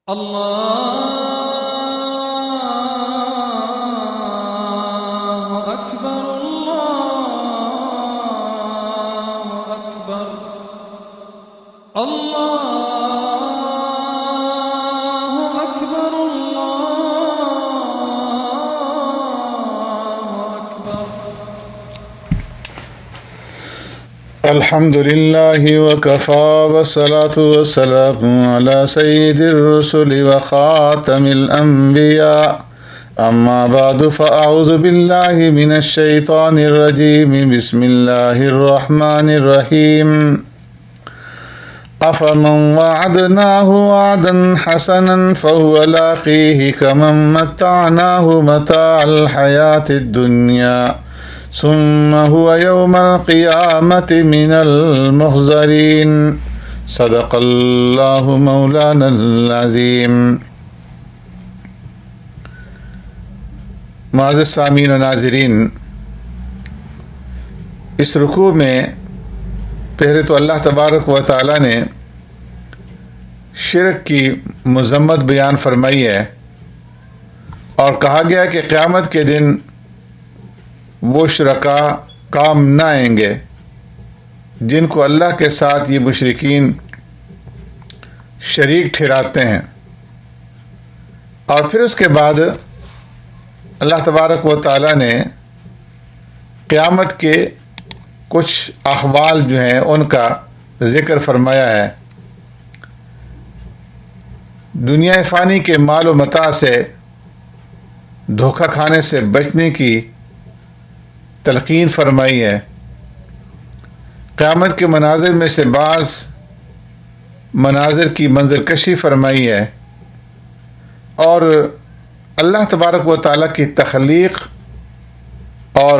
الله أكبر الله أكبر الله أكبر الله أكبر. الحمد لله وكفى والصلاة والسلام على سيد الرسل وخاتم الأنبياء أما بعد فأعوذ بالله من الشيطان الرجيم بسم الله الرحمن الرحيم أفمن وعدناه وعدا حسنا فهو لاقيه كمن متعناه متاع الحياة الدنيا ثم هو يوم القيامة من المحضرين صدق الله مولانا العظیم. معزز سامعین و ناظرین، اس رکوع میں پہلے تو اللہ تبارک و تعالی نے شرک کی مذمت بیان فرمائی ہے اور کہا گیا کہ قیامت کے دن وہ شرکاء کام نہ آئیں گے جن کو اللہ کے ساتھ یہ مشرکین شریک ٹھہراتے ہیں. اور پھر اس کے بعد اللہ تبارک و تعالی نے قیامت کے کچھ احوال جو ہیں ان کا ذکر فرمایا ہے. دنیا فانی کے مال و متاع سے دھوکہ کھانے سے بچنے کی تلقین فرمائی ہے. قیامت کے مناظر میں سے بعض مناظر کی منظر کشی فرمائی ہے اور اللہ تبارک و تعالیٰ کی تخلیق اور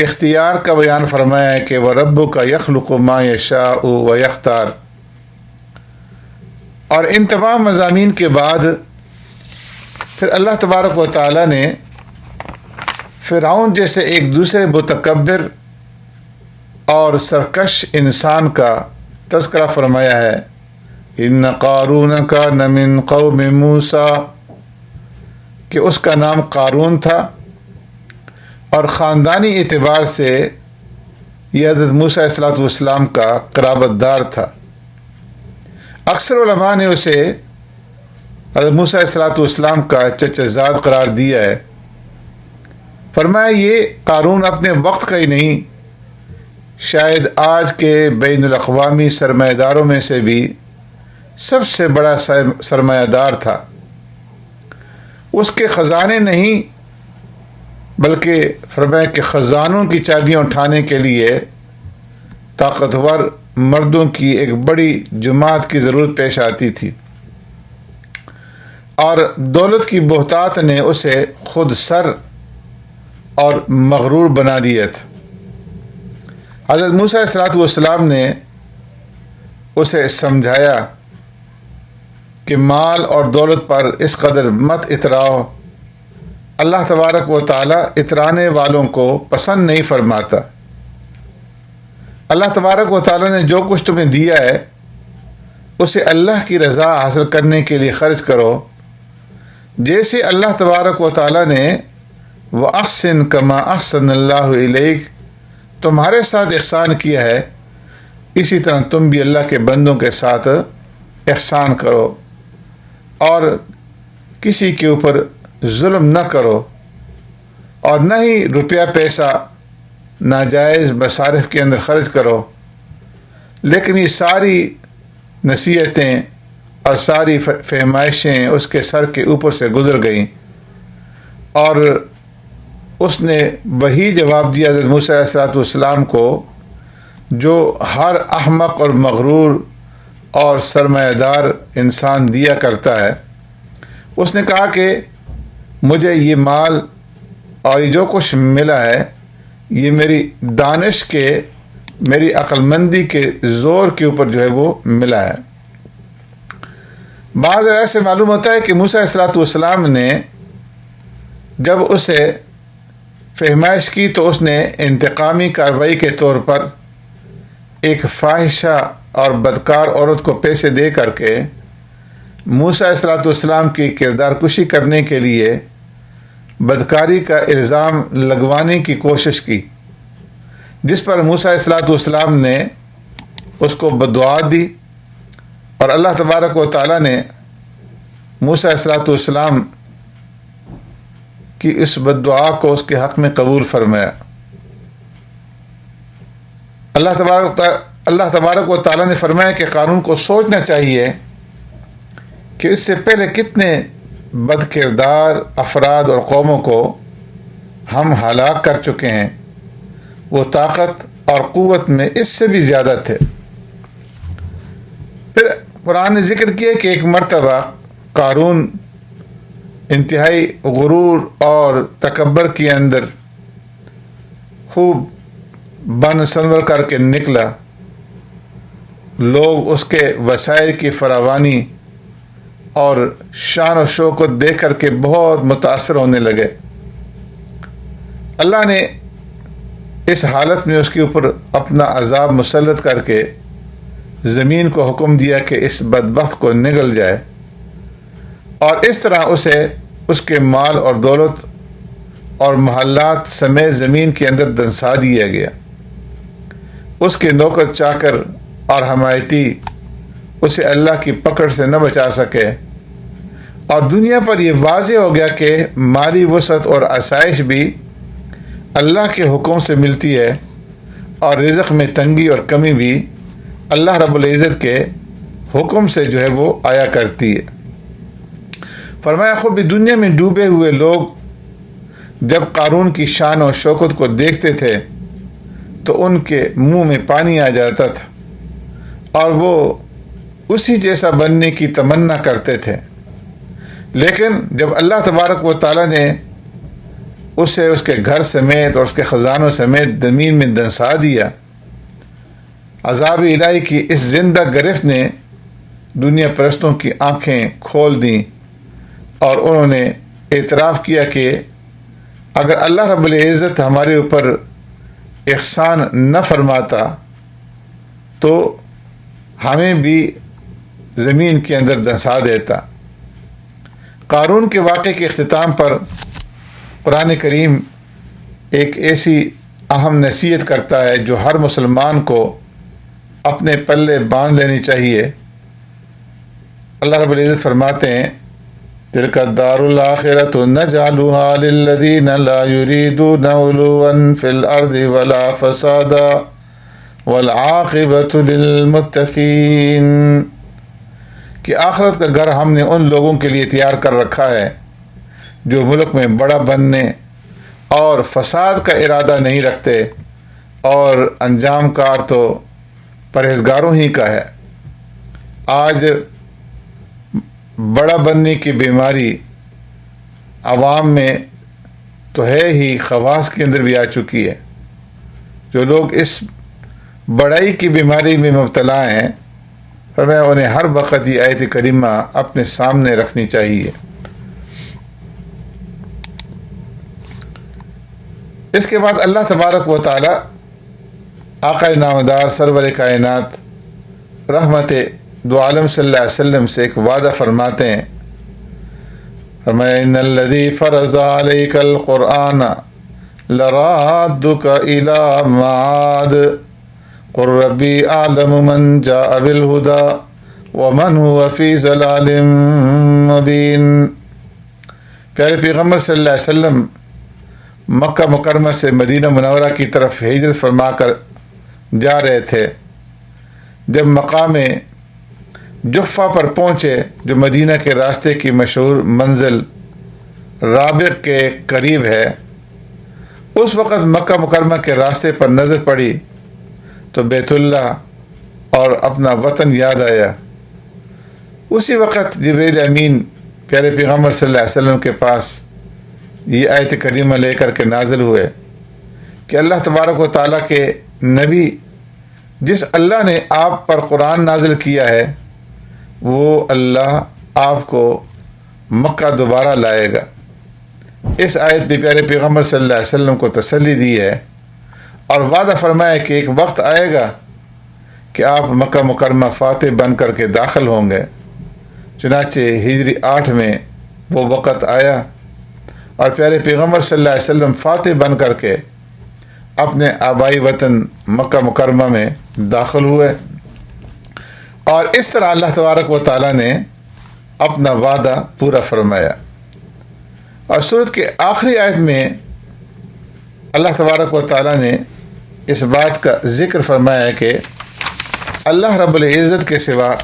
اختیار کا بیان فرمایا ہے کہ وَرَبُّكَ يَخْلُقُ مَا يَشَاءُ وَيَخْتَارُ. اور ان تمام مضامین کے بعد پھر اللہ تبارک و تعالیٰ نے فرعون جیسے ایک دوسرے متکبر اور سرکش انسان کا تذکرہ فرمایا ہے. ان قارون کان من قوم موسیٰ، کہ اس کا نام قارون تھا اور خاندانی اعتبار سے یہ حضرت موسیٰ علیہ السلام کا قرابت دار تھا. اکثر علماء نے اسے حضرت موسیٰ علیہ السلام کا چچا زاد قرار دیا ہے. فرمایا یہ قارون اپنے وقت کا ہی نہیں، شاید آج کے بین الاقوامی سرمایہ داروں میں سے بھی سب سے بڑا سرمایہ دار تھا. اس کے خزانے نہیں بلکہ فرمایا کہ خزانوں کی چابیاں اٹھانے کے لیے طاقتور مردوں کی ایک بڑی جماعت کی ضرورت پیش آتی تھی اور دولت کی بہتات نے اسے خود سر اور مغرور بنا دیا تھا. حضرت موسیٰ علیہ السلام نے اسے سمجھایا کہ مال اور دولت پر اس قدر مت اتراؤ، اللہ تبارک و تعالی اترانے والوں کو پسند نہیں فرماتا. اللہ تبارک و تعالی نے جو کچھ تمہیں دیا ہے اسے اللہ کی رضا حاصل کرنے کے لیے خرچ کرو، جیسے اللہ تبارک و تعالی نے وَأَحْسِن كَمَا أَحْسَنَ اللَّهُ إِلَيْكَ تمہارے ساتھ احسان کیا ہے، اسی طرح تم بھی اللہ کے بندوں کے ساتھ احسان کرو اور کسی کے اوپر ظلم نہ کرو اور نہ ہی روپیہ پیسہ ناجائز مصارف کے اندر خرچ کرو. لیکن یہ ساری نصیحتیں اور ساری فہمائشیں اس کے سر کے اوپر سے گزر گئیں اور اس نے وہی جواب دیا حضرت موسیٰ علیہ السلام کو جو ہر احمق اور مغرور اور سرمایہ دار انسان دیا کرتا ہے. اس نے کہا کہ مجھے یہ مال اور یہ جو کچھ ملا ہے یہ میری دانش کے، میری عقل مندی کے زور کے اوپر جو ہے وہ ملا ہے. بعض ایسے معلوم ہوتا ہے کہ موسیٰ علیہ السلام نے جب اسے فہمائش کی تو اس نے انتقامی کارروائی کے طور پر ایک فاحشہ اور بدکار عورت کو پیسے دے کر کے موسیٰ علیہ السلام کی کردار کشی کرنے کے لیے بدکاری کا الزام لگوانے کی کوشش کی، جس پر موسیٰ علیہ السلام نے اس کو بددعا دی، اور اللہ تبارک و تعالیٰ نے موسیٰ علیہ السلام کی اس بددعا کو اس کے حق میں قبول فرمایا۔ اللہ تبارک و تعالیٰ نے فرمایا کہ قارون کو سوچنا چاہیے کہ اس سے پہلے کتنے بد کردار افراد اور قوموں کو ہم ہلاک کر چکے ہیں، وہ طاقت اور قوت میں اس سے بھی زیادہ تھے۔ پھر قرآن نے ذکر کیا کہ ایک مرتبہ قارون انتہائی غرور اور تکبر کے اندر خوب بن سنور کر کے نکلا، لوگ اس کے وسائل کی فراوانی اور شان و شوکت دیکھ کر کے بہت متاثر ہونے لگے۔ اللہ نے اس حالت میں اس کے اوپر اپنا عذاب مسلط کر کے زمین کو حکم دیا کہ اس بدبخت کو نگل جائے، اور اس طرح اسے اس کے مال اور دولت اور محلات سمیت زمین کے اندر دنسا دیا گیا۔ اس کے نوکر چاکر اور حمایتی اسے اللہ کی پکڑ سے نہ بچا سکے، اور دنیا پر یہ واضح ہو گیا کہ مالی وسعت اور آسائش بھی اللہ کے حکم سے ملتی ہے، اور رزق میں تنگی اور کمی بھی اللہ رب العزت کے حکم سے جو ہے وہ آیا کرتی ہے۔ فرمایا خوب دنیا میں ڈوبے ہوئے لوگ جب قارون کی شان و شوکت کو دیکھتے تھے تو ان کے منہ میں پانی آ جاتا تھا، اور وہ اسی جیسا بننے کی تمنا کرتے تھے، لیکن جب اللہ تبارک و تعالیٰ نے اسے اس کے گھر سمیت اور اس کے خزانوں سمیت زمین میں دنسا دیا، عذاب الہی کی اس زندہ گرفت نے دنیا پرستوں کی آنکھیں کھول دیں، اور انہوں نے اعتراف کیا کہ اگر اللہ رب العزت ہمارے اوپر احسان نہ فرماتا تو ہمیں بھی زمین کے اندر دنسا دیتا۔ قارون کے واقعے کے اختتام پر قرآن کریم ایک ایسی اہم نصیحت کرتا ہے جو ہر مسلمان کو اپنے پلے باندھ لینی چاہیے۔ اللہ رب العزت فرماتے ہیں تلک الدار الآخرۃ نجعلها للذین لا یریدون علوا فی الارض ولا فسادا والعاقبۃ للمتقین، کہ آخرت کا گھر ہم نے ان لوگوں کے لیے تیار کر رکھا ہے جو ملک میں بڑا بننے اور فساد کا ارادہ نہیں رکھتے، اور انجام کار تو پرہیزگاروں ہی کا ہے۔ آج بڑا بننے کی بیماری عوام میں تو ہے ہی، خواص کے اندر بھی آ چکی ہے۔ جو لوگ اس بڑائی کی بیماری میں مبتلا ہیں، فرمایا انہیں ہر وقت یہ آیت کریمہ اپنے سامنے رکھنی چاہیے۔ اس کے بعد اللہ تبارک و تعالی آقا نامدار سرور کائنات رحمت دو عالم صلی اللہ علیہ وسلم سے ایک وعدہ فرماتے ہیں، فرمایا ان الذی فرض علیک القرآن لرادک الی معاد قل ربی اعلم من جاء بالہدی ومن هو فی ضلال مبین۔ پیارے پیغمبر صلی اللہ علیہ وسلم مکہ مکرمہ سے مدینہ منورہ کی طرف ہجرت فرما کر جا رہے تھے۔ جب مقام جحفہ پر پہنچے، جو مدینہ کے راستے کی مشہور منزل رابغ کے قریب ہے، اس وقت مکہ مکرمہ کے راستے پر نظر پڑی تو بیت اللہ اور اپنا وطن یاد آیا۔ اسی وقت جبریل امین پیارے پیغمبر صلی اللہ علیہ وسلم کے پاس یہ آیت کریمہ لے کر کے نازل ہوئے کہ اللہ تبارک و تعالیٰ کے نبی جس اللہ نے آپ پر قرآن نازل کیا ہے، وہ اللہ آپ کو مکہ دوبارہ لائے گا۔ اس آیت میں پیارے پیغمبر صلی اللہ علیہ وسلم کو تسلی دی ہے اور وعدہ فرمایا کہ ایک وقت آئے گا کہ آپ مکہ مکرمہ فاتح بن کر کے داخل ہوں گے۔ چنانچہ ہجری 8 میں وہ وقت آیا اور پیارے پیغمبر صلی اللہ علیہ وسلم فاتح بن کر کے اپنے آبائی وطن مکہ مکرمہ میں داخل ہوئے، اور اس طرح اللہ تبارک و تعالیٰ نے اپنا وعدہ پورا فرمایا۔ اور سورت کے آخری آیت میں اللہ تبارک و تعالیٰ نے اس بات کا ذکر فرمایا ہے کہ اللہ رب العزت کے سوا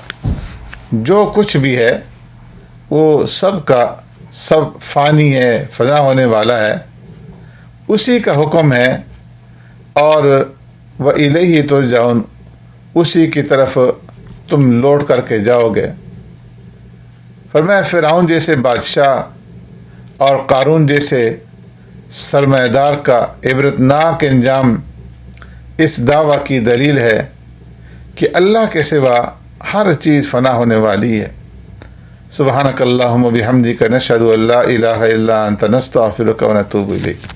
جو کچھ بھی ہے وہ سب کا سب فانی ہے، فنا ہونے والا ہے، اسی کا حکم ہے، اور وَإِلَيْهِ تُرْجَعُونَ، اسی کی طرف تم لوٹ کر کے جاؤ گے۔ فرمایا فرعون جیسے بادشاہ اور قارون جیسے سرمایہ دار کا عبرتناک انجام اس دعویٰ کی دلیل ہے کہ اللہ کے سوا ہر چیز فنا ہونے والی ہے۔ سبحانک اللہم و بحمدک نشہد ان لا الہ الا انت نستغفرک و نتوب الیک۔